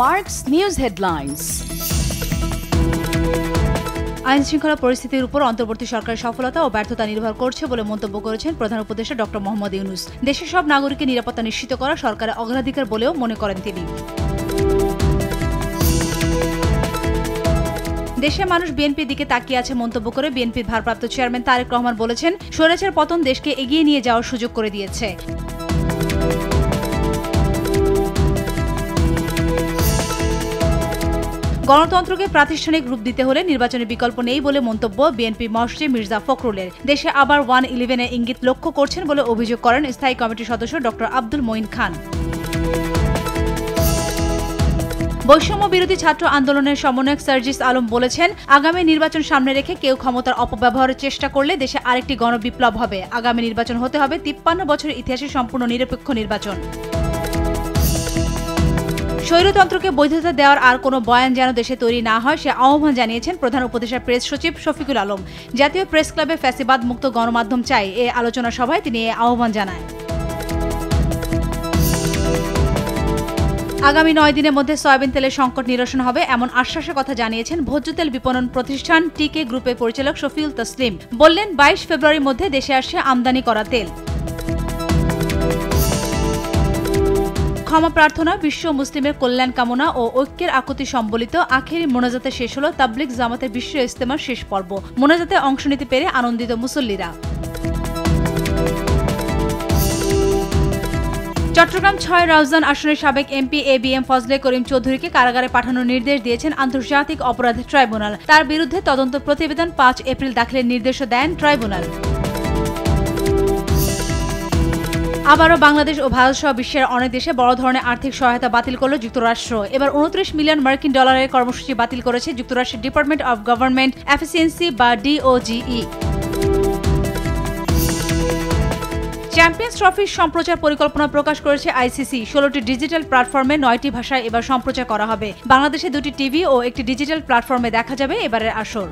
Mark's News Headlines. আইন শৃঙ্খলা পরিস্থিতির উপর অন্তর্বর্তী সরকারের সফলতা ও ব্যর্থতা নির্ভর করছে বলে মন্তব্য করেছেন প্রধান উপদেষ্টা ড. মোহাম্মদ ইউনূস। দেশের সব নাগরিকের নিরাপত্তা নিশ্চিত করা সরকারের অগ্রাধিকার বলেও মনে করেন তিনি। দেশের মানুষ বিএনপির দিকে তাকিয়ে আছে মন্তব্য করে বিএনপির ভারপ্রাপ্ত চেয়ারম্যান তারেক রহমান বলেছেন, স্বৈরাচার পতন দেশকে এগিয়ে নিয়ে যাওয়ার সুযোগ করে দিয়েছে। গণতন্ত্রকে প্রাতিষ্ঠানিক রূপ দিতে হলে নির্বাচনের বিকল্প নেই বলে মন্তব্য বিএনপি মহাসচিব মির্জা ফখরুলের। দেশে আবার 1-11-এর ইঙ্গিত লক্ষ্য করছেন বলে অভিযোগ করেন স্থায়ী কমিটির সদস্য ড. আব্দুল মঈন খান। বৈষম্য বিরোধী ছাত্র আন্দোলনের সমন্বয়ক সার্জিস আলম বলেছেন, আগামী নির্বাচন সামনে রেখে কেউ ক্ষমতার অপব্যবহারের চেষ্টা করলে দেশে আরেকটি গণবিপ্লব হবে। আগামী নির্বাচন হতে হবে 53 বছরের ইতিহাসে সম্পূর্ণ নিরপেক্ষ নির্বাচন। স্বৈরতন্ত্রকে বৈধতা দেওয়ার আর কোনো বয়ান যেন দেশে তৈরি না হয় সে আহ্বান জানিয়েছেন প্রধান উপদেষ্টার প্রেস সচিব শফিকুল আলম। জাতীয় প্রেস ক্লাবে ফ্যাসিবাদ মুক্ত গণমাধ্যম চাই এ আলোচনা সভায় তিনি এ আহ্বান জানায়। আগামী 9 দিনের মধ্যে সয়াবিন তেলের সংকট নিরসন হবে এমন আশ্বাসের কথা জানিয়েছেন ভোজ্য তেল বিপণন প্রতিষ্ঠান টিকে গ্রুপের পরিচালক শফিউল তাসলিম। বললেন, 22 ফেব্রুয়ারির মধ্যে দেশে আসছে আমদানি করা তেল। ক্ষমা প্রার্থনা, বিশ্ব মুসলিমের কল্যাণ কামনা ও ঐক্যের আকুতি সম্বলিত আখেরি মোনাজাতে শেষ হল তাবলিগ জামাতের বিশ্ব ইজতেমার শেষ পর্ব। মোনাজাতে অংশ নিতে পেরে আনন্দিত মুসল্লিরা। চট্টগ্রাম 6 রাউজান আসনের সাবেক এমপি এবিএম ফজলে করিম চৌধুরীকে কারাগারে পাঠানোর নির্দেশ দিয়েছেন আন্তর্জাতিক অপরাধ ট্রাইব্যুনাল। তার বিরুদ্ধে তদন্ত প্রতিবেদন 5 এপ্রিল দাখিলের নির্দেশও দেন ট্রাইব্যুনাল। আবারও বাংলাদেশ ও ভারতসহ বিশ্বের অনেক দেশে বড় ধরনের আর্থিক সহায়তা বাতিল করল যুক্তরাষ্ট্র। এবার 29 মিলিয়ন মার্কিন ডলারের কর্মসূচি বাতিল করেছে যুক্তরাষ্ট্রের ডিপার্টমেন্ট অব গভর্নমেন্ট এফিসিয়েন্সি বা ডিওজিই। চ্যাম্পিয়ন্স ট্রফির সম্প্রচার পরিকল্পনা প্রকাশ করেছে আইসিসি। 16টি ডিজিটাল প্ল্যাটফর্মে 9টি ভাষায় এবার সম্প্রচার করা হবে। বাংলাদেশে 2টি টিভি ও একটি ডিজিটাল প্ল্যাটফর্মে দেখা যাবে এবারের আসর।